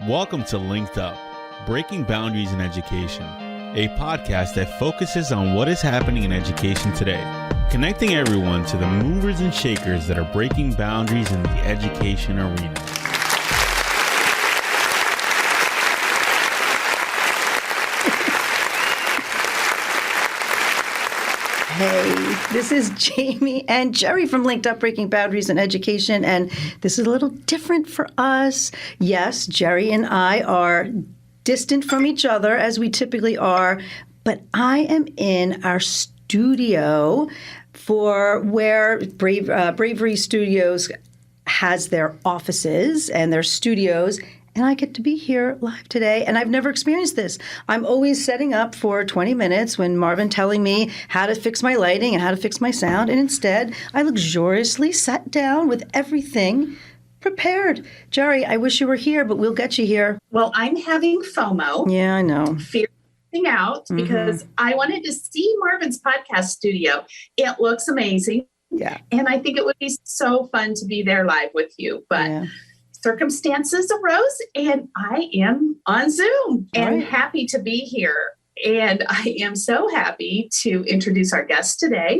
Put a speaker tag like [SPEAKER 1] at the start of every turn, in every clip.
[SPEAKER 1] Welcome to LinkedUp, Breaking Boundaries in Education, a podcast that focuses on what is happening in education today, connecting everyone to the movers and shakers that are breaking boundaries in the education arena.
[SPEAKER 2] Hey, this is Jamie and Jerri from LinkedUp Breaking Boundaries in Education, and this is a little different for us. Yes, Jerri and I are distant from each other, as we typically are, but I am in our studio for where Bravery Studios has their offices and their studios. And I get to be here live today, and I've never experienced this. I'm always setting up for 20 minutes when Marvin telling me how to fix my lighting and how to fix my sound, and instead I luxuriously sat down with everything prepared. Jerri, I wish you were here, but we'll get you here.
[SPEAKER 3] Well, I'm having FOMO.
[SPEAKER 2] Yeah, I know.
[SPEAKER 3] Fear of missing out because I wanted to see Marvin's podcast studio. It looks amazing.
[SPEAKER 2] Yeah.
[SPEAKER 3] And I think it would be so fun to be there live with you. But circumstances arose and I am on Zoom and happy to be here. And I am so happy to introduce our guest today,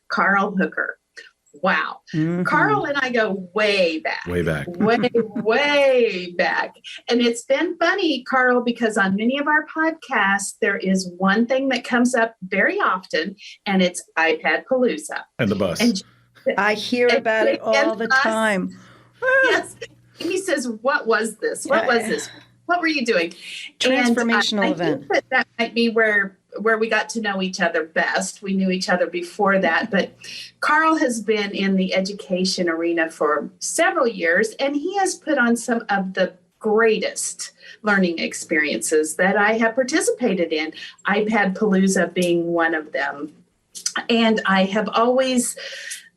[SPEAKER 3] Carl Hooker. Wow. Carl and I go way back.
[SPEAKER 4] Way back.
[SPEAKER 3] way back. And it's been funny, Carl, because on many of our podcasts, there is one thing that comes up very often, and it's iPad Palooza.
[SPEAKER 4] And the bus.
[SPEAKER 3] And
[SPEAKER 2] I hear about it all the time.
[SPEAKER 3] Yes. He says, what was this? What was this? What were you doing?
[SPEAKER 2] Transformational event.
[SPEAKER 3] I think that might be where we got to know each other best. We knew each other before that. But Carl has been in the education arena for several years, and he has put on some of the greatest learning experiences that I have participated in, iPad Palooza being one of them. And I have always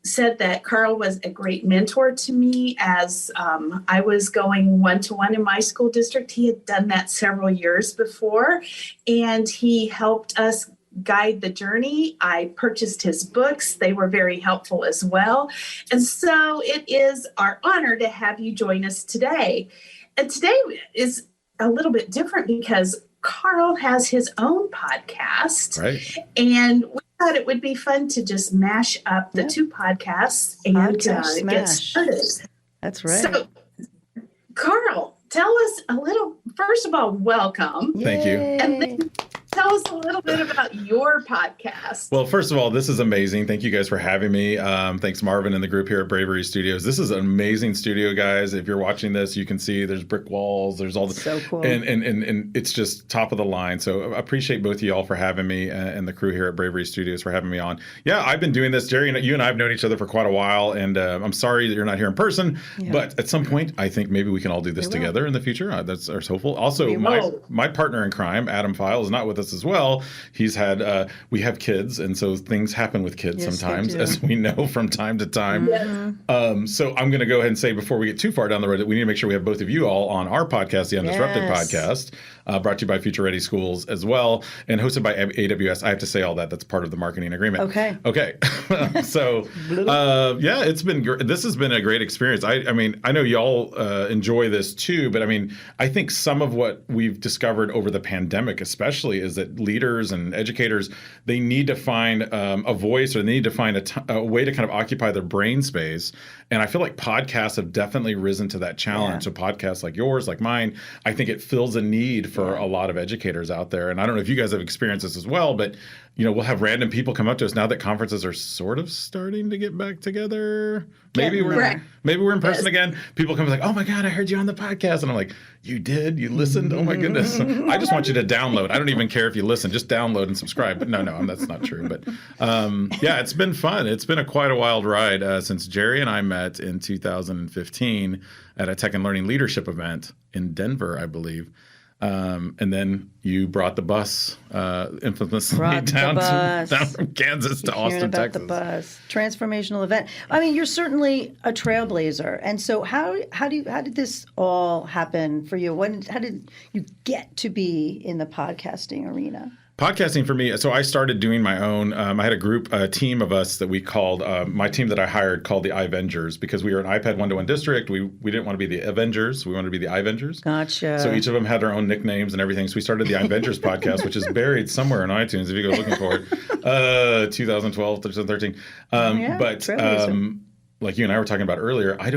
[SPEAKER 3] said that Carl was a great mentor to me as I was going one-to-one in my school district. He had done that several years before, and he helped us guide the journey. I purchased his books. They were very helpful as well. And so it is our honor to have you join us today. And today is a little bit different because Carl has his own podcast.
[SPEAKER 4] Right.
[SPEAKER 3] And we thought it would be fun to just mash up the two podcasts and get started.
[SPEAKER 2] That's right.
[SPEAKER 3] So, Carl, tell us a little, first of all, welcome.
[SPEAKER 4] Thank you.
[SPEAKER 3] And then tell us a little bit about your podcast.
[SPEAKER 4] Well, first of all, this is amazing. Thank you guys for having me. Thanks, Marvin and the group here at Bravery Studios. This is an amazing studio, guys. If you're watching this, you can see there's brick walls. There's all the
[SPEAKER 2] so cool.
[SPEAKER 4] And it's just top of the line. So I appreciate both of y'all for having me and the crew here at Bravery Studios for having me on. Yeah, I've been doing this. Jerri, you and I have known each other for quite a while, and I'm sorry that you're not here in person, but at some point, I think maybe we can all do this together in the future. That's our hopeful. Also, my partner in crime, Adam File, is not with us as well. He's had, we have kids, and so things happen with kids sometimes, as we know from time to time. Yes. So I'm going to go ahead and say before we get too far down the road that we need to make sure we have both of you all on our podcast, the Undisrupted Podcast, brought to you by Future Ready Schools as well, and hosted by AWS. I have to say all that. That's part of the marketing agreement. Okay. So, it's been this has been a great experience. I mean, I know y'all enjoy this too, but I mean, I think some of what we've discovered over the pandemic especially is that leaders and educators, they need to find a voice, or they need to find a way to kind of occupy their brain space. And I feel like podcasts have definitely risen to that challenge. So podcasts like yours, like mine, I think it fills a need for a lot of educators out there. And I don't know if you guys have experienced this as well, but we'll have random people come up to us now that conferences are sort of starting to get back together. Maybe we're in person again. People come like, oh my God, I heard you on the podcast. And I'm like, you did? You listened? Oh my goodness. I just want you to download. I don't even care if you listen. Just download and subscribe. But no, that's not true. But it's been fun. It's been quite a wild ride since Jerri and I met in 2015 at a Tech and Learning Leadership event in Denver, I believe. And then you brought the bus infamously down from Kansas to Austin, Texas.
[SPEAKER 2] The bus transformational event. I mean, you're certainly a trailblazer. And so, how did this all happen for you? How did you get to be in the podcasting arena?
[SPEAKER 4] Podcasting for me, so I started doing my own. I had a team of us that we called, my team that I hired called the iVengers, because we were an iPad one-to-one district. We didn't want to be the Avengers. We wanted to be the iVengers.
[SPEAKER 2] Gotcha.
[SPEAKER 4] So each of them had their own nicknames and everything. So we started the iVengers podcast, which is buried somewhere in iTunes if you go looking for it. 2012, 2013. Like you and I were talking about earlier, I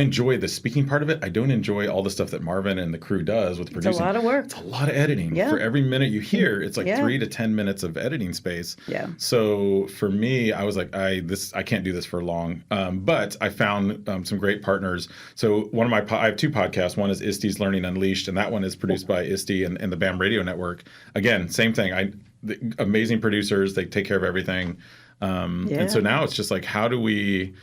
[SPEAKER 4] enjoy the speaking part of it. I don't enjoy all the stuff that Marvin and the crew does with producing.
[SPEAKER 2] It's a lot of work.
[SPEAKER 4] It's a lot of editing.
[SPEAKER 2] Yeah.
[SPEAKER 4] For every minute you hear, it's like 3 to 10 minutes of editing space.
[SPEAKER 2] Yeah.
[SPEAKER 4] So for me, I was like, I can't do this for long. But I found some great partners. So I have 2 podcasts. One is ISTE's Learning Unleashed, and that one is produced by ISTE and the BAM Radio Network. Again, same thing. Amazing producers. They take care of everything. And so now it's just like, how do we,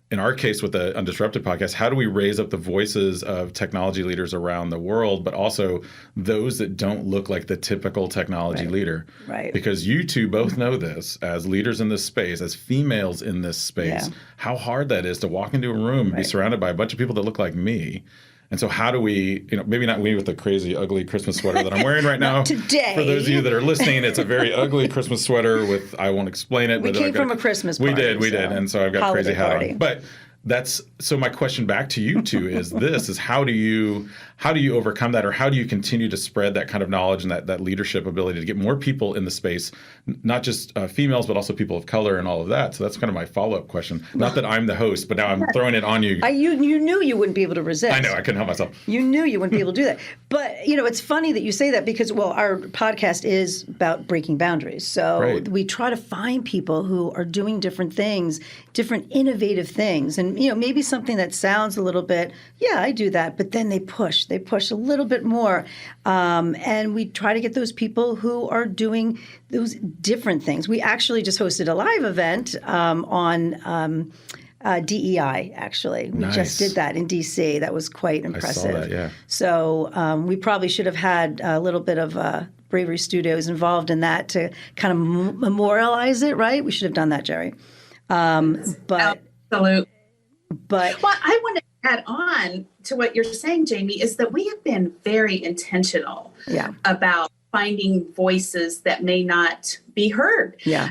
[SPEAKER 4] in our case with the Undisrupted podcast, how do we raise up the voices of technology leaders around the world, but also those that don't look like the typical technology leader?
[SPEAKER 2] Right.
[SPEAKER 4] Because you two both know this as leaders in this space, as females in this space, how hard that is to walk into a room and be surrounded by a bunch of people that look like me. And so how do we, maybe not we with the crazy, ugly Christmas sweater that I'm wearing right now.
[SPEAKER 2] Today.
[SPEAKER 4] For those of you that are listening, it's a very ugly Christmas sweater with, I won't explain it.
[SPEAKER 2] We came from a Christmas party.
[SPEAKER 4] We did. And so I've got a crazy hat
[SPEAKER 2] party.
[SPEAKER 4] on. But so my question back to you two is how do you overcome that, or how do you continue to spread that kind of knowledge and that leadership ability to get more people in the space, not just females, but also people of color and all of that? So that's kind of my follow-up question. Not that I'm the host, but now I'm throwing it on you.
[SPEAKER 2] You knew you wouldn't be able to resist.
[SPEAKER 4] I know, I couldn't help myself.
[SPEAKER 2] You knew you wouldn't be able to do that. But, it's funny that you say that because, our podcast is about breaking boundaries. So we try to find people who are doing different things, different innovative things. And, maybe something that sounds a little bit, I do that, but then they push a little bit more. And we try to get those people who are doing those different things. We actually just hosted a live event on DEI, actually. We just did that in D.C. That was quite impressive.
[SPEAKER 4] I saw that, yeah.
[SPEAKER 2] So we probably should have had a little bit of Bravery Studios involved in that to kind of memorialize it, right? We should have done that, Jerri.
[SPEAKER 3] Absolutely.
[SPEAKER 2] But
[SPEAKER 3] what I want to add on to what you're saying, Jamie, is that we have been very intentional about finding voices that may not be heard.
[SPEAKER 2] Yeah.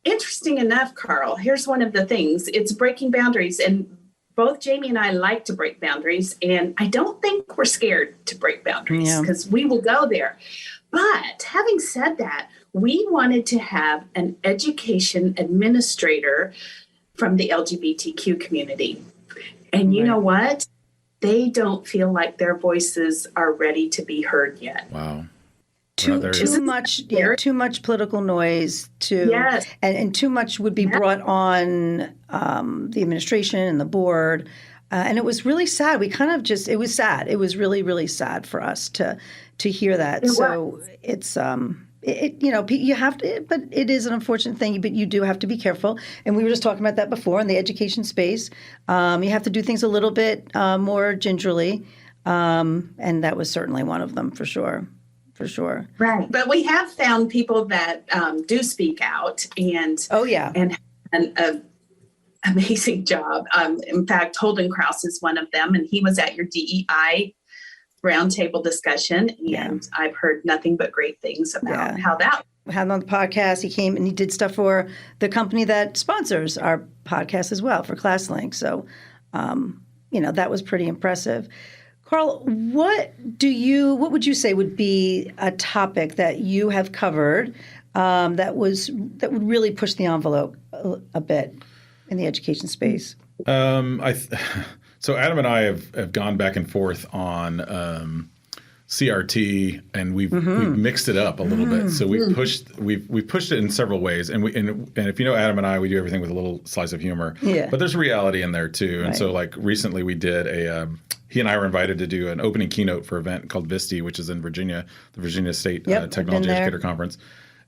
[SPEAKER 3] Interesting enough, Carl, here's one of the things. It's breaking boundaries. And both Jamie and I like to break boundaries. And I don't think we're scared to break boundaries because we will go there. But having said that, we wanted to have an education administrator from the LGBTQ community. And you know what? They don't feel like their voices are ready to be heard yet.
[SPEAKER 4] Wow.
[SPEAKER 2] Too much political noise, and too much would be brought on the administration and the board. And it was really sad. We kind of it was sad. It was really, really sad for us to hear that. It's you have to, but it is an unfortunate thing, but you do have to be careful. And we were just talking about that before in the education space. You have to do things a little bit more gingerly. And that was certainly one of them for sure.
[SPEAKER 3] Right. But we have found people that do speak out and an amazing job. In fact, Holden Krause is one of them, and he was at your DEI roundtable discussion, and I've heard nothing but great things about how that
[SPEAKER 2] had him on the podcast. He came and he did stuff for the company that sponsors our podcast as well, for ClassLink. So, that was pretty impressive. Carl, what would you say would be a topic that you have covered that would really push the envelope a bit in the education space?
[SPEAKER 4] So Adam and I have gone back and forth on CRT, and we've mixed it up a little bit. So we've pushed it in several ways, and if you know Adam and I, we do everything with a little slice of humor. Yeah. But there's reality in there too. And so like recently we did he and I were invited to do an opening keynote for an event called VISTE, which is in Virginia, the Virginia State Technology Educator Conference.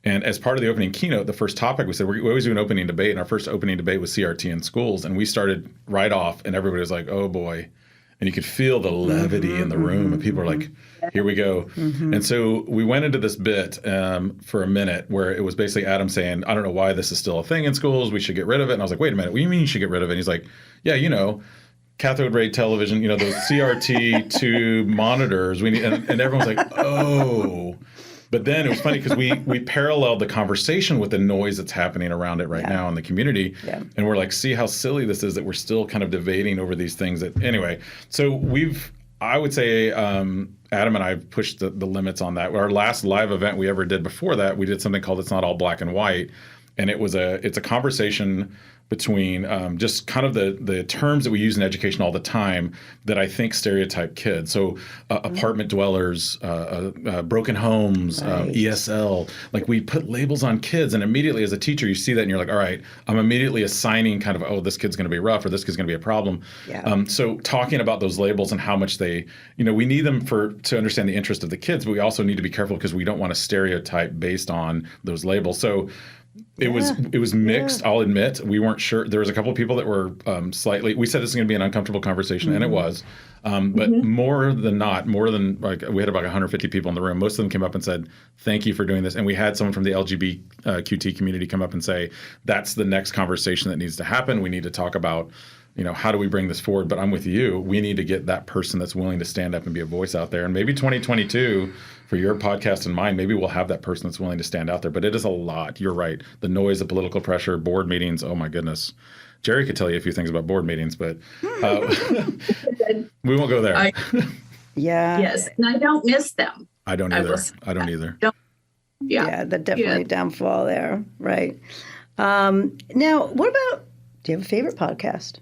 [SPEAKER 4] And as part of the opening keynote, the first topic we said, we always do an opening debate, and our first opening debate was CRT in schools. And we started right off, and everybody was like, oh boy. And you could feel the levity in the room, and people were like, here we go. And so we went into this bit for a minute where it was basically Adam saying, I don't know why this is still a thing in schools. We should get rid of it. And I was like, wait a minute, what do you mean you should get rid of it? And he's like, yeah, cathode ray television, those CRT tube monitors. We need, and everyone's like, oh. But then it was funny because we paralleled the conversation with the noise that's happening around it right now in the community. Yeah. And we're like, see how silly this is that we're still kind of debating over these things. Anyway, so I would say Adam and I have pushed the limits on that. Our last live event we ever did before that, we did something called It's Not All Black and White. And it's a conversation between just kind of the terms that we use in education all the time that I think stereotype kids. So apartment dwellers, broken homes, ESL, like we put labels on kids, and immediately as a teacher you see that and you're like, all right, I'm immediately assigning kind of, oh, this kid's going to be rough or this kid's going to be a problem. Yeah. So talking about those labels and how much they, we need them to understand the interest of the kids, but we also need to be careful because we don't want to stereotype based on those labels. So it was mixed. I'll admit we weren't sure. There was a couple of people that were slightly. We said this is going to be an uncomfortable conversation, and it was. But more than like we had about 150 people in the room. Most of them came up and said, "Thank you for doing this." And we had someone from the LGBTQT community come up and say, "That's the next conversation that needs to happen. We need to talk about." How do we bring this forward? But I'm with you. We need to get that person that's willing to stand up and be a voice out there. And maybe 2022, for your podcast and mine, maybe we'll have that person that's willing to stand out there. But it is a lot. You're right. The noise, the political pressure, board meetings. Oh, my goodness. Jerri could tell you a few things about board meetings, but we won't go there.
[SPEAKER 3] Yes. And I don't miss them.
[SPEAKER 4] I don't either. I don't either.
[SPEAKER 2] Yeah, that definitely downfall there. Right. Now, what about, do you have a favorite podcast?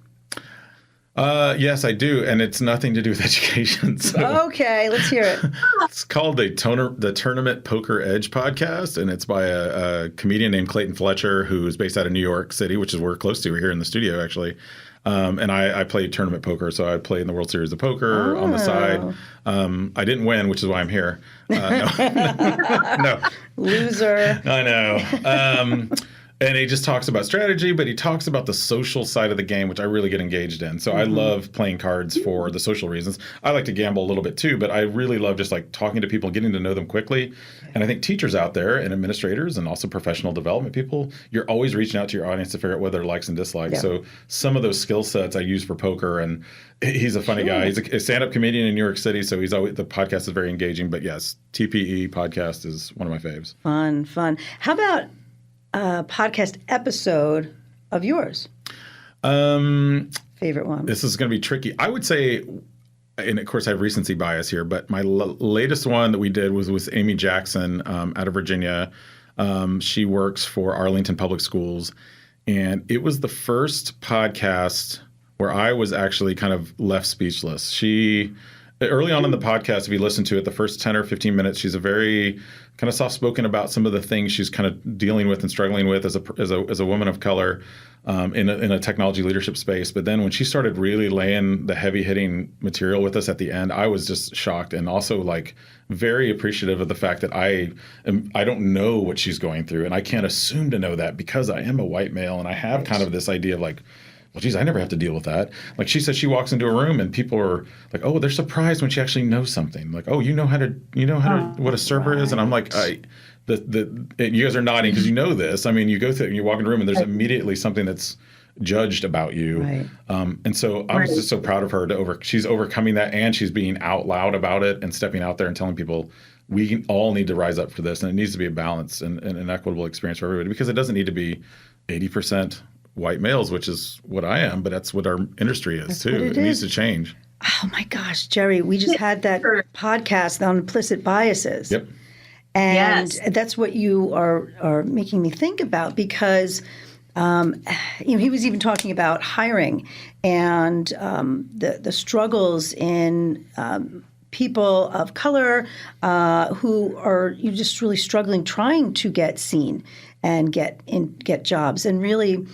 [SPEAKER 4] Yes, I do, and it's nothing to do with education. So.
[SPEAKER 2] Okay, let's hear it.
[SPEAKER 4] It's called the Tournament Poker Edge podcast, and it's by a comedian named Clayton Fletcher, who is based out of New York City, which is where we're close to. We're here in the studio, actually. And I play tournament poker, so I play in the World Series of Poker on the side. I didn't win, which is why I'm here. No.
[SPEAKER 2] Loser.
[SPEAKER 4] I know. And he just talks about strategy, but he talks about the social side of the game, which I really get engaged in. So I love playing cards for the social reasons. I like to gamble a little bit too, but I really love just like talking to people, getting to know them quickly. And I think teachers out there and administrators and also professional development people, you're always reaching out to your audience to figure out what their likes and dislikes. Yeah. So some of those skill sets I use for poker, and he's a funny guy. He's a stand-up comedian in New York City, so the podcast is very engaging. But yes, TPE podcast is one of my faves.
[SPEAKER 2] Fun. How about a podcast episode of yours? Favorite one?
[SPEAKER 4] This is going to be tricky. I would say, and of course I have recency bias here, but my latest one that we did was with Amy Jackson out of Virginia. She works for Arlington Public Schools, and it was the first podcast where I was actually kind of left speechless. Early on in the podcast, if you listen to it, the first 10 or 15 minutes, she's a very kind of soft-spoken about some of the things she's kind of dealing with and struggling with as a woman of color in a technology leadership space. But then when she started really laying the heavy-hitting material with us at the end, I was just shocked and also like very appreciative of the fact that I don't know what she's going through, and I can't assume to know that because I am a white male and I have kind of this idea of like, well, geez, I never have to deal with that. Like she said, she walks into a room and people are like, oh, they're surprised when she actually knows something. Like, oh, you know what a server is? And I'm like, you guys are nodding because you know this. I mean, you go through and you walk in a room and there's immediately something that's judged about you. Right. And so I was just so proud of her she's overcoming that, and she's being out loud about it and stepping out there and telling people we all need to rise up for this. And it needs to be a balanced and an equitable experience for everybody, because it doesn't need to be 80% white males, which is what I am, but that's what our industry is too. It needs to change.
[SPEAKER 2] Oh my gosh, Jerri, we just had that podcast on implicit biases.
[SPEAKER 4] Yep.
[SPEAKER 2] And that's what you are making me think about, because he was even talking about hiring and the struggles in people of color who are just really struggling, trying to get seen and get jobs. And really,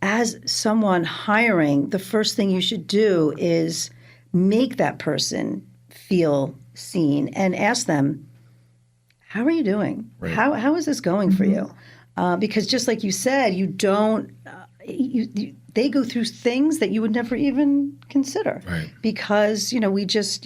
[SPEAKER 2] as someone hiring, the first thing you should do is make that person feel seen and ask them, how are you doing? Right. How is this going for you? Because just like you said, you don't they go through things that you would never even consider. Right. Because, we just,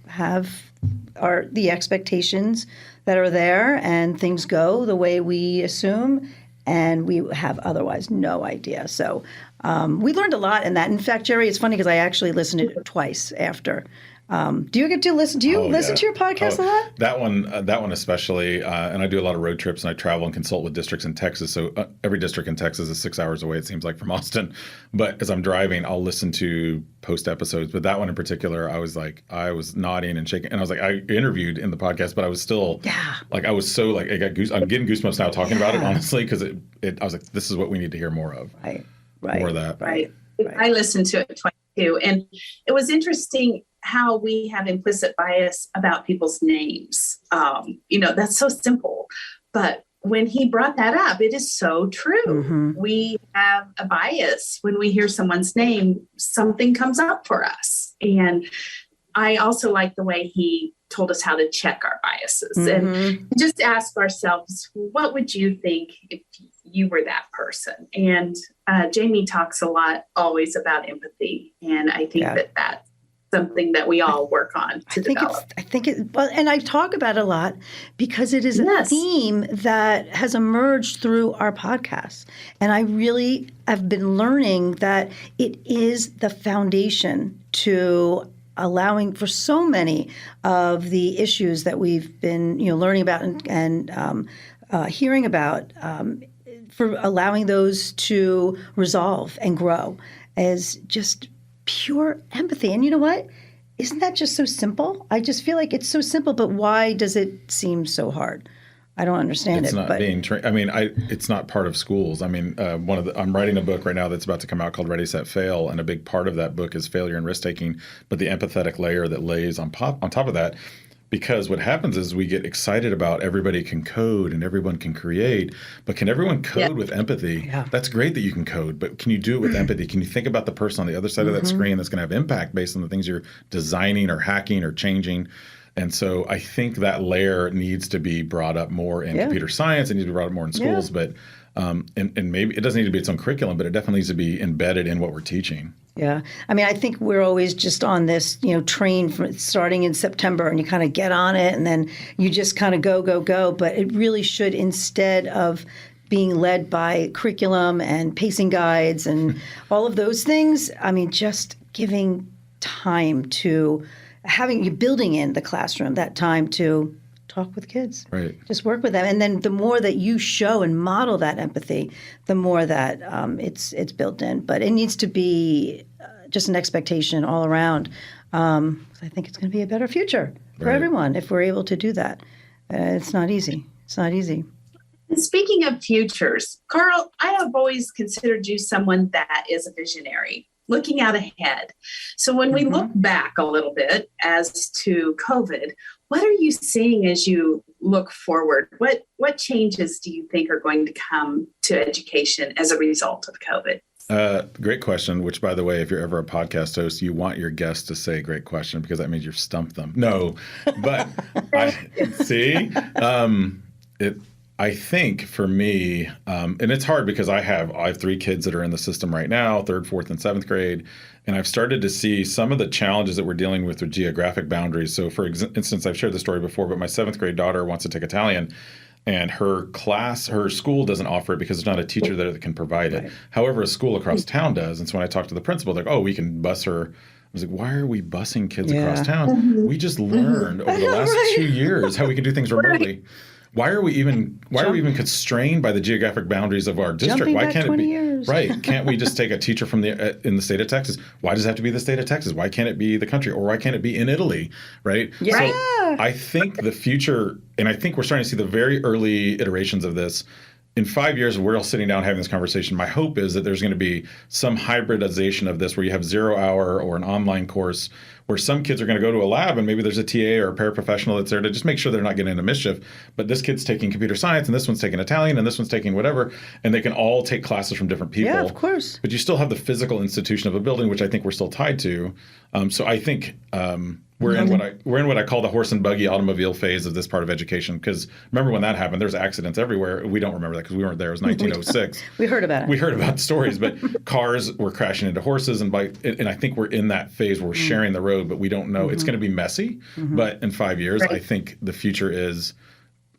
[SPEAKER 2] have the expectations that are there, and things go the way we assume, and we have otherwise no idea. So we learned a lot in that. In fact, Jerri, it's funny because I actually listened to it twice after Do you get to listen? Do you listen to your podcast a lot?
[SPEAKER 4] That one especially. And I do a lot of road trips, and I travel and consult with districts in Texas. So every district in Texas is 6 hours away, it seems like, from Austin. But as I'm driving, I'll listen to post episodes. But that one in particular, I was nodding and shaking. And I was like, I interviewed in the podcast, but I was still I was so I'm getting goosebumps now talking about it, honestly, because I was like, this is what we need to hear more of.
[SPEAKER 2] Right.
[SPEAKER 4] More of that.
[SPEAKER 3] Right. I listened to it twice too. And it was interesting how we have implicit bias about people's names. That's so simple. But when he brought that up, it is so true.
[SPEAKER 2] Mm-hmm.
[SPEAKER 3] We have a bias. When we hear someone's name, something comes up for us. And I also like the way he told us how to check our biases and just ask ourselves, what would you think if you were that person? And Jamie talks a lot always about empathy. And I think that's something that we all work on to develop.
[SPEAKER 2] And I talk about it a lot because it is a theme that has emerged through our podcast. And I really have been learning that it is the foundation to allowing for so many of the issues that we've been, learning about and hearing about, for allowing those to resolve and grow as just pure empathy. And you know what? Isn't that just so simple? I just feel like it's so simple, but why does it seem so hard? I don't understand
[SPEAKER 4] it's
[SPEAKER 2] it.
[SPEAKER 4] It's not being trained. I mean, it's not part of schools. I mean, I'm writing a book right now that's about to come out called Ready, Set, Fail, and a big part of that book is failure and risk taking, but the empathetic layer that lays on top of that. Because what happens is we get excited about everybody can code and everyone can create, but can everyone code with empathy?
[SPEAKER 2] Yeah.
[SPEAKER 4] That's great that you can code, but can you do it with empathy? Can you think about the person on the other side of that screen that's going to have impact based on the things you're designing or hacking or changing? And so I think that layer needs to be brought up more in computer science. It needs to be brought up more in schools, but and maybe it doesn't need to be its own curriculum, but it definitely needs to be embedded in what we're teaching.
[SPEAKER 2] Yeah. I mean, I think we're always just on this, train from starting in September, and you kind of get on it and then you just kind of go. But it really should, instead of being led by curriculum and pacing guides and all of those things, I mean, just giving time to you building in the classroom, that time to talk with kids.
[SPEAKER 4] Right.
[SPEAKER 2] Just work with them. And then the more that you show and model that empathy, the more that it's built in. But it needs to be just an expectation all around. I think it's going to be a better future for everyone if we're able to do that. It's not easy.
[SPEAKER 3] And speaking of futures, Carl, I have always considered you someone that is a visionary, looking out ahead. So when we look back a little bit as to COVID, what are you seeing as you look forward? What changes do you think are going to come to education as a result of COVID?
[SPEAKER 4] Great question, which, by the way, if you're ever a podcast host, you want your guests to say great question because that means you've stumped them. No, but I think for me, and it's hard because I have 3 kids that are in the system right now, 3rd, 4th, and 7th grade. And I've started to see some of the challenges that we're dealing with geographic boundaries. So for instance, I've shared the story before, but my 7th grade daughter wants to take Italian. And her school doesn't offer it because there's not a teacher there that can provide it. However, a school across town does. And so when I talked to the principal, they're like, oh, we can bus her. I was like, why are we busing kids across town? We just learned over the last 2 years how we can do things remotely. Why are we even constrained by the geographic boundaries of our district? Why can't it be right? Can't we just take a teacher from in the state of Texas? Why does it have to be the state of Texas? Why can't it be the country? Or why can't it be in Italy? Right?
[SPEAKER 2] Yeah.
[SPEAKER 4] So I think the future, and I think we're starting to see the very early iterations of this. In 5 years, we're all sitting down having this conversation. My hope is that there's going to be some hybridization of this where you have 0 hour or an online course where some kids are going to go to a lab and maybe there's a TA or a paraprofessional that's there to just make sure they're not getting into mischief. But this kid's taking computer science and this one's taking Italian and this one's taking whatever. And they can all take classes from different people.
[SPEAKER 2] Yeah, of course. But
[SPEAKER 4] you still have the physical institution of a building, which I think we're still tied to. So I think we're in what I call the horse and buggy automobile phase of this part of education. Because remember when that happened, there's accidents everywhere. We don't remember that because we weren't there. It was 1906.
[SPEAKER 2] We heard about it.
[SPEAKER 4] We heard about the stories, but cars were crashing into horses and bikes. And I think we're in that phase where we're sharing the road, but we don't know. It's going to be messy. But in 5 years, I think the future is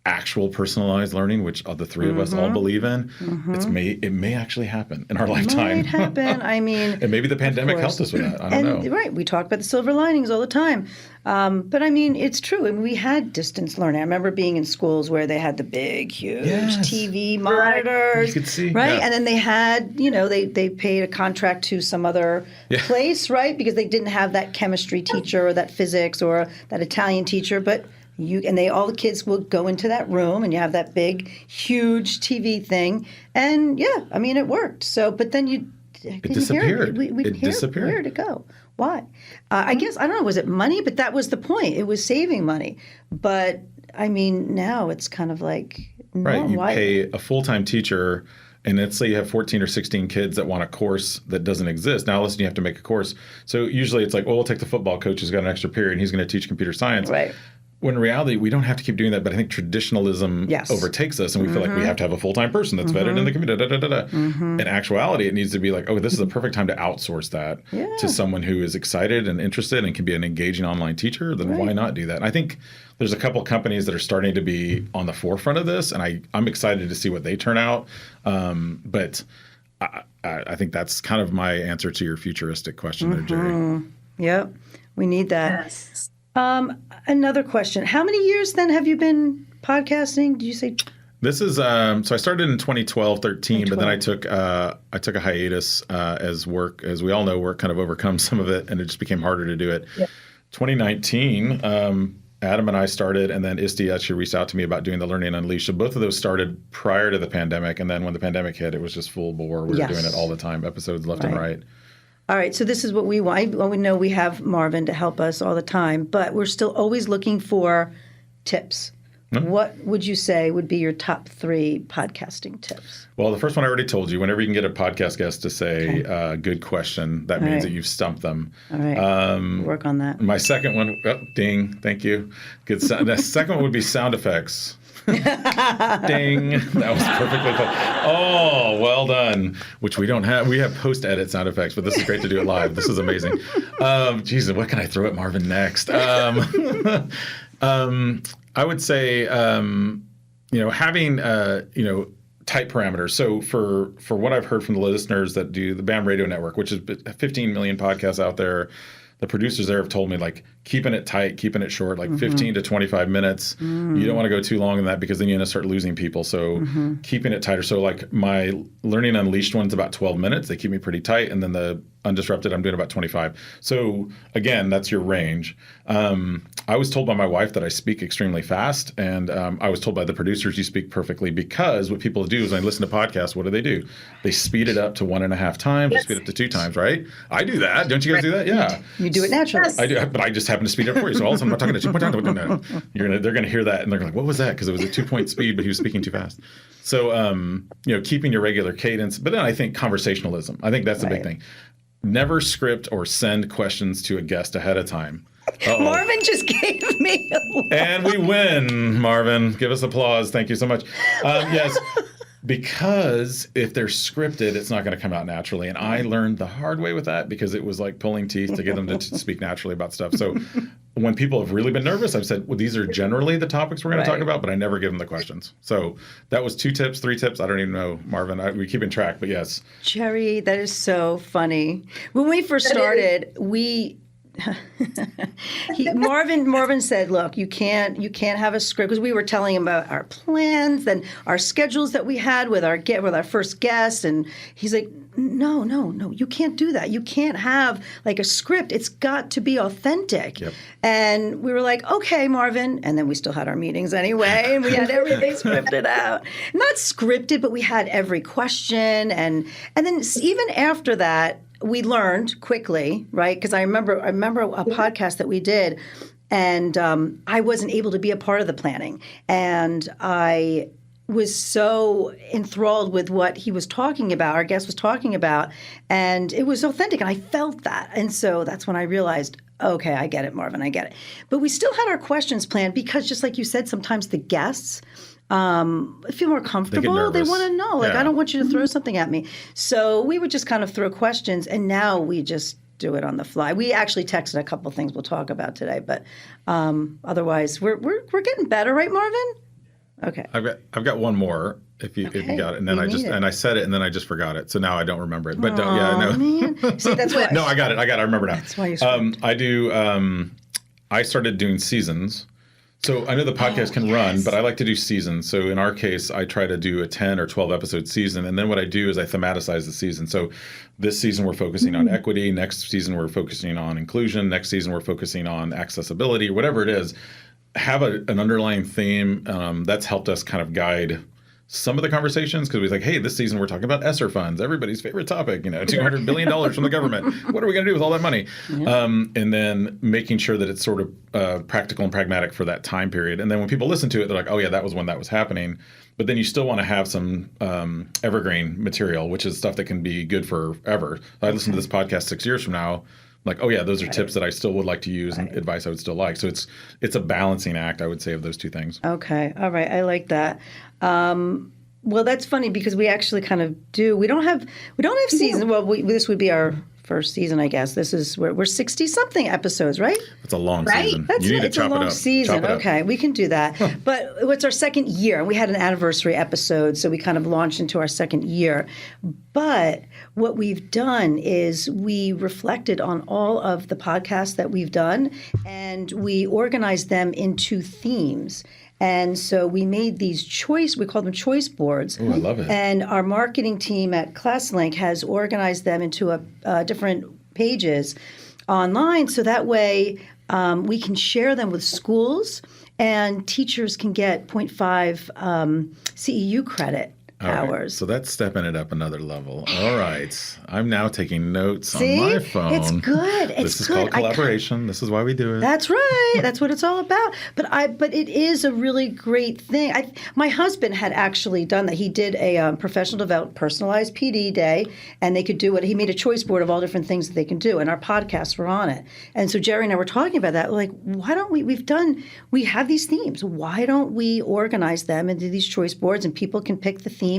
[SPEAKER 4] actual personalized learning, which the three of us all believe in, it may actually happen in our lifetime.
[SPEAKER 2] Might happen. I mean,
[SPEAKER 4] and maybe the pandemic helped us with that. I don't know.
[SPEAKER 2] Right. We talk about the silver linings all the time. But I mean, it's true. I mean, we had distance learning. I remember being in schools where they had the big, huge TV monitors.
[SPEAKER 4] You could see.
[SPEAKER 2] Right.
[SPEAKER 4] Yeah.
[SPEAKER 2] And then they had, they paid a contract to some other place, right? Because they didn't have that chemistry teacher or that physics or that Italian teacher. But all the kids will go into that room and you have that big, huge TV thing. And I mean, it worked. So, but then it
[SPEAKER 4] disappeared.
[SPEAKER 2] It disappeared. Where did it go? Why? I
[SPEAKER 4] Hmm.
[SPEAKER 2] guess, I don't know, was it money? But that was the point. It was saving money. But I mean, now it's kind of like,
[SPEAKER 4] right. You
[SPEAKER 2] why?
[SPEAKER 4] pay a full-time teacher, and let's say you have 14 or 16 kids that want a course that doesn't exist. Now, listen, you have to make a course. So usually it's like, well, we'll take the football coach who's got an extra period and he's going to teach computer science.
[SPEAKER 2] Right.
[SPEAKER 4] When in reality, we don't have to keep doing that, but I think traditionalism overtakes us, and we feel like we have to have a full-time person that's vetted in the community. In actuality, it needs to be like, this is the perfect time to outsource that to someone who is excited and interested and can be an engaging online teacher. Then why not do that? And I think there's a couple companies that are starting to be on the forefront of this, and I'm excited to see what they turn out. But I think that's kind of my answer to your futuristic question there, Jerri.
[SPEAKER 2] Yep. We need that.
[SPEAKER 3] Yes.
[SPEAKER 2] Another question. How many years then have you been podcasting? Did you say?
[SPEAKER 4] This is so I started in 2012, 13, but then I took a hiatus as we all know, work kind of overcomes some of it, and it just became harder to do it. Yeah. 2019, Adam and I started, and then Isti actually reached out to me about doing the Learning Unleashed. So both of those started prior to the pandemic, and then when the pandemic hit, it was just full bore. We were doing it all the time, episodes left and right.
[SPEAKER 2] All right, so this is what we want. We know we have Marvin to help us all the time, but we're still always looking for tips. What would you say would be your top 3 podcasting tips?
[SPEAKER 4] Well, the first one I already told you. Whenever you can get a podcast guest to say, good question, that means that you've stumped them.
[SPEAKER 2] All right, work on that.
[SPEAKER 4] My second one, ding, thank you. Good. The second one would be sound effects. Ding. That was perfectly fine. Oh, well done. Which we don't have. We have post-edit sound effects, but this is great to do it live. This is amazing. Jesus, what can I throw at Marvin next? I would say, having, tight parameters. So for what I've heard from the listeners that do the BAM Radio Network, which is 15 million podcasts out there, the producers there have told me, like, keeping it tight, keeping it short, like 15 to 25 minutes. You don't want to go too long in that because then you're going to start losing people. So keeping it tighter. So like my Learning Unleashed one's about 12 minutes. They keep me pretty tight. And then the Undisrupted, I'm doing about 25. So again, that's your range. I was told by my wife that I speak extremely fast. And I was told by the producers you speak perfectly, because what people do is when they listen to podcasts, what do? They speed it up to 1.5 times. They speed it up to 2 times, right? I do that. Don't you guys do that? Yeah.
[SPEAKER 2] You do it naturally.
[SPEAKER 3] Yes.
[SPEAKER 4] I do, but I just happen to speed it up for you. So all of a sudden I'm talking to you. They're gonna hear that and they're like, what was that? Because it was a 2-point speed, but he was speaking too fast. So keeping your regular cadence. But then I think conversationalism. I think that's the big thing. Never script or send questions to a guest ahead of time.
[SPEAKER 2] Marvin just gave me a laugh.
[SPEAKER 4] And we win, Marvin. Give us applause. Thank you so much. Yes. Because if they're scripted, it's not going to come out naturally. And I learned the hard way with that, because it was like pulling teeth to get them to speak naturally about stuff. So when people have really been nervous, I've said, well, these are generally the topics we're going to talk about, but I never give them the questions. So that was 2 tips, 3 tips. I don't even know, Marvin. We're keeping track, but yes.
[SPEAKER 2] Jerri, that is so funny. When we first started, Marvin said, look, you can't have a script, because we were telling him about our plans and our schedules that we had with our first guest, and he's like, no, you can't do that. You can't have like a script. It's got to be authentic. Yep. And we were like, okay, Marvin. And then we still had our meetings anyway, and we had everything scripted out. Not scripted, but we had every question, and then even after that, we learned quickly, right? Because I remember a podcast that we did, and I wasn't able to be a part of the planning, and I was so enthralled with what he was talking about, our guest was talking about, and it was authentic, and I felt that. And so that's when I realized, okay, I get it, Marvin, I get it. But we still had our questions planned, because just like you said, sometimes the guests feel more comfortable. They want to know, like, I don't want you to throw something at me. So we would just kind of throw questions, and now we just do it on the fly. We actually texted a couple things we'll talk about today, but otherwise we're getting better, right, Marvin? Okay.
[SPEAKER 4] I've got one more if you got it, and then I said it and then I just forgot it, so now I don't remember it. But no.
[SPEAKER 2] Man. See, that's what.
[SPEAKER 4] No, I got it. I remember now.
[SPEAKER 2] That's why you're
[SPEAKER 4] I do. I started doing seasons. So I know the podcast can run, but I like to do seasons. So in our case, I try to do a 10 or 12 episode season. And then what I do is I thematicize the season. So this season we're focusing on equity. Next season we're focusing on inclusion. Next season we're focusing on accessibility, whatever it is. Have an underlying theme that's helped us kind of guide some of the conversations, because we was like, hey, this season we're talking about ESSER funds, everybody's favorite topic, $200 billion from the government. What are we going to do with all that money? Yeah. And then making sure that it's sort of practical and pragmatic for that time period. And then when people listen to it, they're like, oh yeah, that was when that was happening. But then you still want to have some evergreen material, which is stuff that can be good forever. I listen to this podcast 6 years from now, like, oh yeah, those are tips that I still would like to use and advice I would still like. So it's a balancing act, I would say, of those two things. Okay.
[SPEAKER 2] All right. I like that. Well, that's funny because we actually kind of do. We don't have seasons. Well, this would be our first season, I guess. We're 60-something episodes, right?
[SPEAKER 4] It's a long season.
[SPEAKER 2] You need to chop it up. It's a long season. Okay, we can do that. Huh. But it's our second year. We had an anniversary episode, so we kind of launched into our second year. But what we've done is we reflected on all of the podcasts that we've done, and we organized them into themes. And so we made these we call them choice boards.
[SPEAKER 4] Oh, I love it.
[SPEAKER 2] And our marketing team at ClassLink has organized them into different pages online. So that way we can share them with schools, and teachers can get 0.5 CEU credit hours.
[SPEAKER 4] Right. So that's stepping it up another level. All right. I'm now taking notes on my phone.
[SPEAKER 2] It's good.
[SPEAKER 4] This is called collaboration. This is why we do it.
[SPEAKER 2] That's right. That's what it's all about. But it is a really great thing. My husband had actually done that. He did a professional development personalized PD day, and they could do it. He made a choice board of all different things that they can do, and our podcasts were on it. And so Jerri and I were talking about that. Like, why don't we have these themes. Why don't we organize them into these choice boards, and people can pick the theme,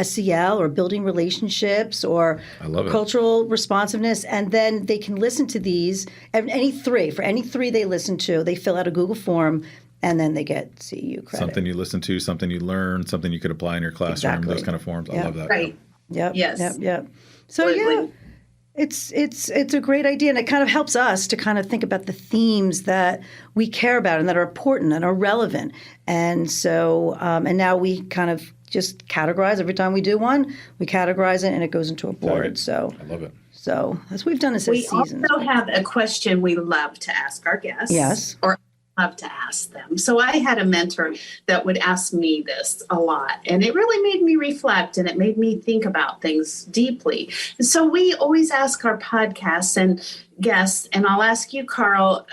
[SPEAKER 2] SEL or building relationships or cultural responsiveness, and then they can listen to these. For any three they listen to, they fill out a Google form, and then they get CEU credit.
[SPEAKER 4] Something you listen to, something you learn, something you could apply in your classroom, those kind of forms. I love that.
[SPEAKER 3] Right.
[SPEAKER 2] Yep.
[SPEAKER 3] Yes.
[SPEAKER 2] Yep. So it's a great idea, and it kind of helps us to kind of think about the themes that we care about and that are important and are relevant. And so and now we kind of just categorize every time we do one. We categorize it, and it goes into a board. So
[SPEAKER 4] I love it.
[SPEAKER 2] So that's what we've done this season.
[SPEAKER 3] We also have a question we love to ask our guests.
[SPEAKER 2] Yes.
[SPEAKER 3] Or love to ask them. So I had a mentor that would ask me this a lot, and it really made me reflect, and it made me think about things deeply. And so we always ask our podcasts and guests, and I'll ask you, Carl,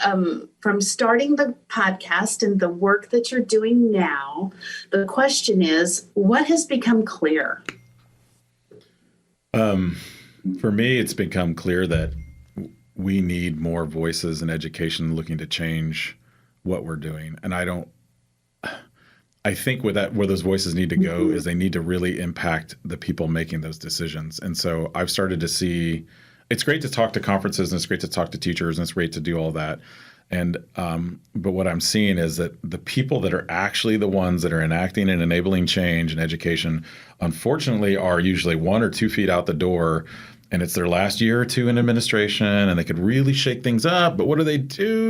[SPEAKER 3] from starting the podcast and the work that you're doing now, the question is, what has become clear?
[SPEAKER 4] For me, it's become clear that we need more voices in education looking to change what we're doing. And I think where those voices need to go is they need to really impact the people making those decisions. And so I've started to see, it's great to talk to conferences, and it's great to talk to teachers, and it's great to do all that. And but what I'm seeing is that the people that are actually the ones that are enacting and enabling change in education, unfortunately, are usually 1 or 2 feet out the door, and it's their last year or two in administration, and they could really shake things up. But what do?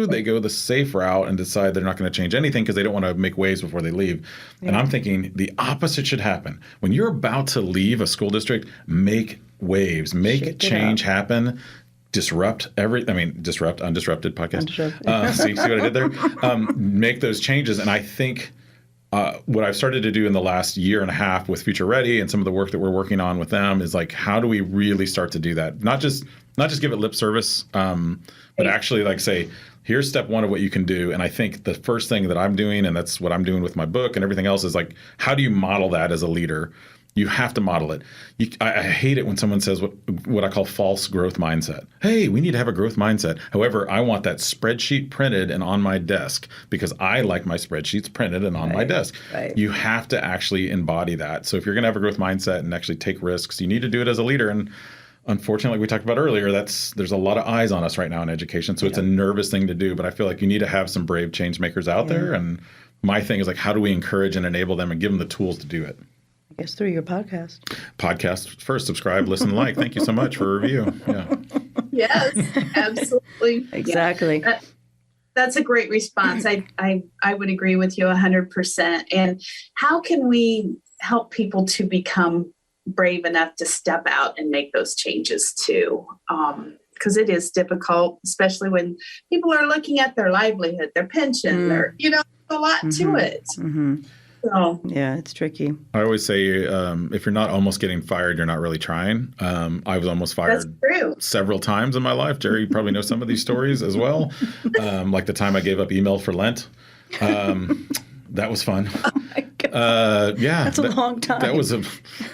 [SPEAKER 4] They go the safe route and decide they're not going to change anything because they don't want to make waves before they leave. Yeah. And I'm thinking the opposit should happen. When you're about to leave a school district, make waves, make change happen. Disrupt Undisrupted Podcast. See what I did there? Make those changes. And I think what I've started to do in the last year and a half with Future Ready and some of the work that we're working on with them is like, how do we really start to do that? Not just give it lip service, but actually like say, here's step 1 of what you can do. And I think the first thing that I'm doing, and that's what I'm doing with my book and everything else, is like, how do you model that as a leader? You have to model it. I hate it when someone says what I call false growth mindset. Hey, we need to have a growth mindset. However, I want that spreadsheet printed and on my desk because I like my spreadsheets printed and on my desk. Right. You have to actually embody that. So if you're going to have a growth mindset and actually take risks, you need to do it as a leader. And unfortunately, like we talked about earlier, there's a lot of eyes on us right now in education. So it's a nervous thing to do. But I feel like you need to have some brave change makers out there. And my thing is like, how do we encourage and enable them and give them the tools to do it?
[SPEAKER 2] I guess through your podcast.
[SPEAKER 4] Podcast first, subscribe, listen, like. Thank you so much for a review. Yeah.
[SPEAKER 3] Yes, absolutely.
[SPEAKER 2] Exactly.
[SPEAKER 3] Yeah. That's a great response. I would agree with you 100%. And how can we help people to become brave enough to step out and make those changes too? Because it is difficult, especially when people are looking at their livelihood, their pension, their, a lot to it.
[SPEAKER 2] Mm-hmm.
[SPEAKER 3] So
[SPEAKER 2] yeah, it's tricky.
[SPEAKER 4] I always say, if you're not almost getting fired, you're not really trying. I was almost fired several times in my life. Jerri, you probably know some of these stories as well. Like the time I gave up email for Lent. That was fun.
[SPEAKER 2] Oh my God.
[SPEAKER 4] Yeah.
[SPEAKER 2] That's a long time.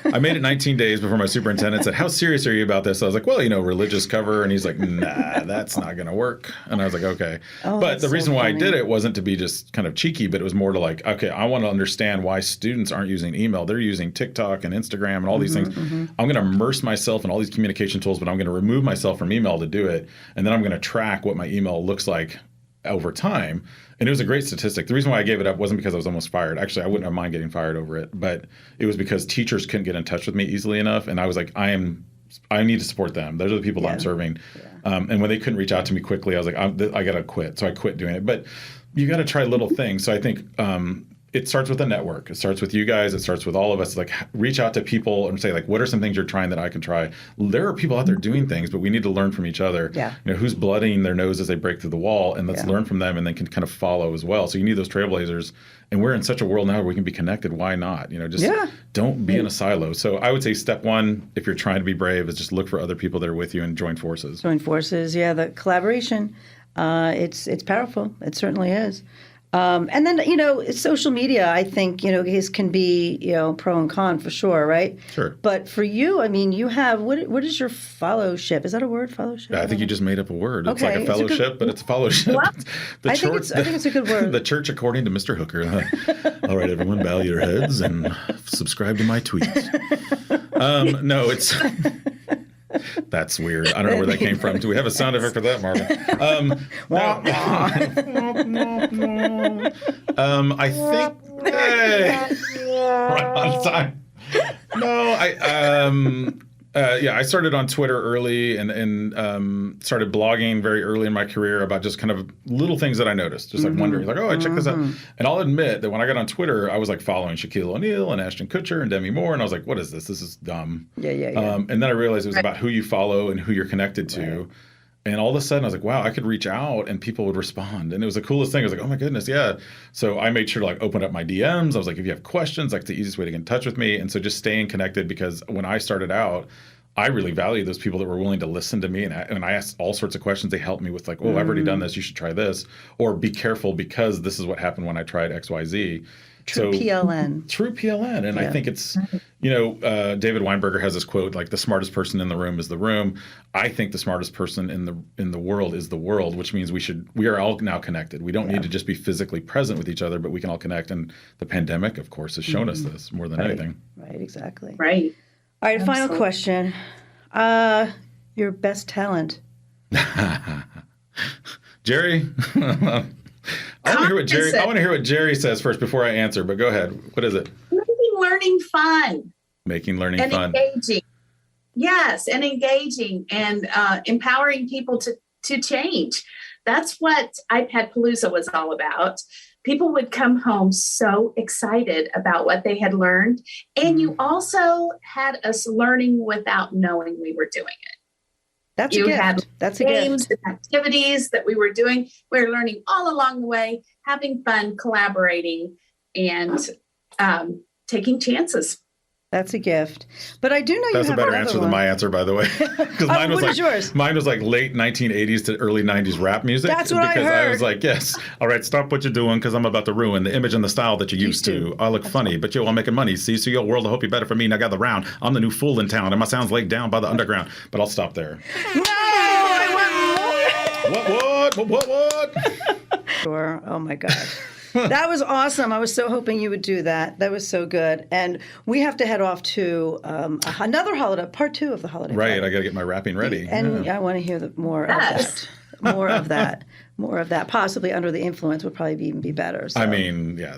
[SPEAKER 4] I made it 19 days before my superintendent said, how serious are you about this? I was like, well, religious cover. And he's like, nah, that's not going to work. And I was like, okay.
[SPEAKER 2] Oh,
[SPEAKER 4] but the reason why
[SPEAKER 2] funny.
[SPEAKER 4] I did it wasn't to be just kind of cheeky, but it was more to like, okay, I want to understand why students aren't using email. They're using TikTok and Instagram and all these things. I'm going to immerse myself in all these communication tools, but I'm going to remove myself from email to do it. And then I'm going to track what my email looks like over time. And it was a great statistic. The reason why I gave it up wasn't because I was almost fired. Actually, I wouldn't have mind getting fired over it. But it was because teachers couldn't get in touch with me easily enough. And I was like, I need to support them. Those are the people I'm serving. Yeah. And when they couldn't reach out to me quickly, I was like, I got to quit. So I quit doing it. But you got to try little things. So I think it starts with a network. It starts with you guys. It starts with all of us. Like, reach out to people and say, like, what are some things you're trying that I can try? There are people out there doing things, but we need to learn from each other.
[SPEAKER 2] Yeah.
[SPEAKER 4] Who's blooding their nose as they break through the wall, and let's learn from them, and then can kind of follow as well. So you need those trailblazers. And we're in such a world now where we can be connected. Why not? Don't be in a silo. So I would say step one, if you're trying to be brave, is just look for other people that are with you and join forces.
[SPEAKER 2] Yeah, the collaboration. It's powerful. It certainly is. And then, social media, I think, can be, pro and con for sure, right?
[SPEAKER 4] Sure.
[SPEAKER 2] But for you, you have, what is your fellowship? Is that a word, fellowship?
[SPEAKER 4] Yeah, I think you just made up a word. It's
[SPEAKER 2] okay.
[SPEAKER 4] like a fellowship, but it's a fellowship.
[SPEAKER 2] Well, I think it's a good word.
[SPEAKER 4] The church according to Mr. Hooker. All right, everyone, bow your heads and subscribe to my tweets. No, it's... That's weird. I don't know where that came from. Do we have a sound effect for that, Marvin? I think right on time. No, I started on Twitter early and started blogging very early in my career about just kind of little things that I noticed, just like wondering, like, oh, I checked this out. And I'll admit that when I got on Twitter, I was like following Shaquille O'Neal and Ashton Kutcher and Demi Moore, and I was like, what is this? This is dumb.
[SPEAKER 2] Yeah.
[SPEAKER 4] And then I realized it was about who you follow and who you're connected to. Right. And all of a sudden, I was like, wow, I could reach out and people would respond. And it was the coolest thing. I was like, oh, my goodness, yeah. So I made sure to open up my DMs. I was like, if you have questions, it's the easiest way to get in touch with me. And so just staying connected, because when I started out, I really value those people that were willing to listen to me. And I asked all sorts of questions. They helped me with I've already done this. You should try this. Or be careful because this is what happened when I tried XYZ.
[SPEAKER 2] True PLN.
[SPEAKER 4] And I think it's, David Weinberger has this quote, like, the smartest person in the room is the room. I think the smartest person in the world is the world, which means we are all now connected. We don't need to just be physically present with each other, but we can all connect. And the pandemic, of course, has shown us this more than anything.
[SPEAKER 2] Right, exactly.
[SPEAKER 3] Right.
[SPEAKER 2] All right, final question. Your best talent?
[SPEAKER 4] Jerri? I want to hear what Jerri says first before I answer, but go ahead. What is it?
[SPEAKER 3] Making learning fun.
[SPEAKER 4] Making learning fun.
[SPEAKER 3] Engaging. Yes, and engaging and empowering people to change. That's what iPad Palooza was all about. People would come home so excited about what they had learned. And you also had us learning without knowing we were doing it.
[SPEAKER 2] That's a gift. That's a gift.
[SPEAKER 3] Games and activities that we were doing. We were learning all along the way, having fun, collaborating, and taking chances.
[SPEAKER 2] That's a gift. But I do know
[SPEAKER 4] that's a better answer than my answer, by the way. Because mine was
[SPEAKER 2] is yours?
[SPEAKER 4] Mine was like late 1980s to early 90s rap music.
[SPEAKER 2] That's what I heard.
[SPEAKER 4] Because I was like, yes, all right, stop what you're doing, because I'm about to ruin the image and the style that you used to. I look funny, but I'm making money. See, so your world, I hope you're better for me. And I got the round. I'm the new fool in town, and my sound's laid down by the underground. But I'll stop there.
[SPEAKER 2] No, I want more.
[SPEAKER 4] What?
[SPEAKER 2] Sure. Oh my God. That was awesome. I was so hoping you would do that. That was so good. And we have to head off to another holiday, part 2 of the holiday.
[SPEAKER 4] Right. I got to get my rapping ready.
[SPEAKER 2] And I want to hear more of that. more of that. More of that, possibly under the influence would probably even be better. So.
[SPEAKER 4] I mean, yeah.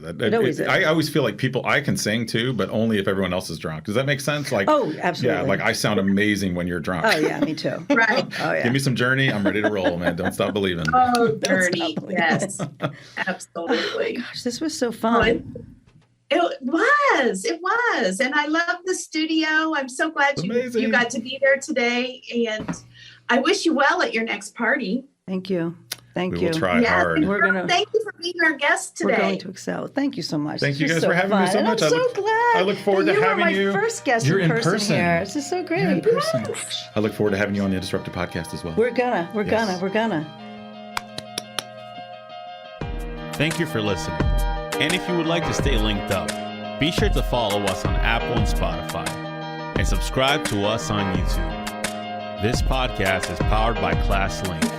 [SPEAKER 4] I always feel like I can sing too, but only if everyone else is drunk. Does that make sense? Like,
[SPEAKER 2] oh, absolutely.
[SPEAKER 4] Yeah, like I sound amazing when you're drunk.
[SPEAKER 2] Oh, yeah, me too.
[SPEAKER 3] Right.
[SPEAKER 2] Oh, yeah.
[SPEAKER 4] Give me some Journey. I'm ready to roll, man. Don't stop believing.
[SPEAKER 3] Oh, Journey. Yes, absolutely.
[SPEAKER 2] Oh, gosh, this was so fun.
[SPEAKER 3] It was. And I love the studio. I'm so glad you got to be there today. And I wish you well at your next party.
[SPEAKER 2] Thank you.
[SPEAKER 4] We will try hard.
[SPEAKER 3] Thank you for being our guest today.
[SPEAKER 2] We're going to excel. Thank you so much.
[SPEAKER 4] Thank you guys for having me so much.
[SPEAKER 2] I'm so glad.
[SPEAKER 4] I look forward to having you.
[SPEAKER 2] You were my first guest in person here. This is so great.
[SPEAKER 4] You're in person. I look forward to having you on the Undisrupted Podcast as well.
[SPEAKER 2] We're gonna.
[SPEAKER 1] Thank you for listening. And if you would like to stay linked up, be sure to follow us on Apple and Spotify and subscribe to us on YouTube. This podcast is powered by ClassLink.